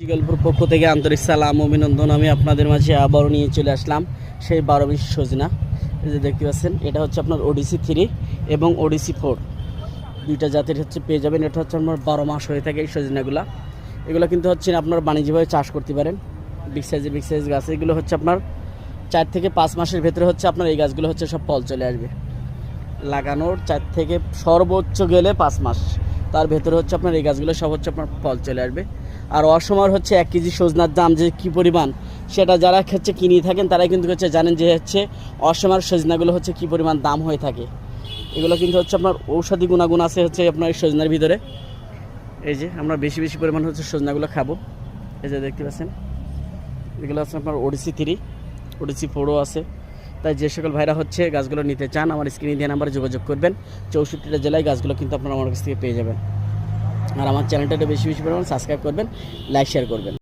গল্পের পক্ষ থেকে আন্তরিক সালাম অভিনন্দন। আমি আপনাদের মাঝে আবারও নিয়ে চলে আসলাম সেই 12 সজনা। এই যে দেখতে পাচ্ছেন, এটা হচ্ছে আপনার ওডিসি 3 এবং ওডিসি 4 দুইটা জাতের হচ্ছে পেয়ে যাবেন। এটা হচ্ছে আপনার 12 মাস হয়ে থাকে এই সজনাগুলা। এগুলো কিন্তু হচ্ছে আপনার বাণিজ্যিকভাবে চাষ করতে পারেন। বিগ সাইজ গাছ এগুলো হচ্ছে আপনার 4 থেকে 5 মাসের ভেতরে হচ্ছে আপনার এই গাছগুলো হচ্ছে সব ফল চলে আসবে। লাগানোর 4 থেকে সর্বোচ্চ গেলে 5 মাস, তার ভেতরে হচ্ছে আপনার এই গাছগুলো সব হচ্ছে আপনার ফল চলে আসবে। আর অসময়ের হচ্ছে 1 কেজি সজনার দাম যে কী পরিমাণ, সেটা যারা হচ্ছে কিনে থাকেন তারাই কিন্তু হচ্ছে জানেন যে হচ্ছে অসময়ের সজনাগুলো হচ্ছে কী পরিমাণ দাম হয়ে থাকে। এগুলো কিন্তু হচ্ছে আপনার ঔষধি গুণাগুণ আছে হচ্ছে আপনার এই সজনার ভিতরে। এই যে আমরা বেশি পরিমাণ হচ্ছে সজনাগুলো খাবো। এই যে দেখতে পাচ্ছেন, এগুলো হচ্ছে আপনার ওডিসি 3, ওডিসি 4ও আছে। তাই যে সকল ভাইরা হচ্ছে গাছগুলো নিতে চান আমার স্ক্রিনে দেওয়া নাম্বারে যোগাযোগ করবেন। 64টা জেলায় গাছগুলো কিন্তু আপনারা আমার কাছ থেকে পেয়ে যাবেন। আর আমার চ্যানেলটা বেশি পরিমাণ সাবস্ক্রাইব করবেন, লাইক শেয়ার করবেন।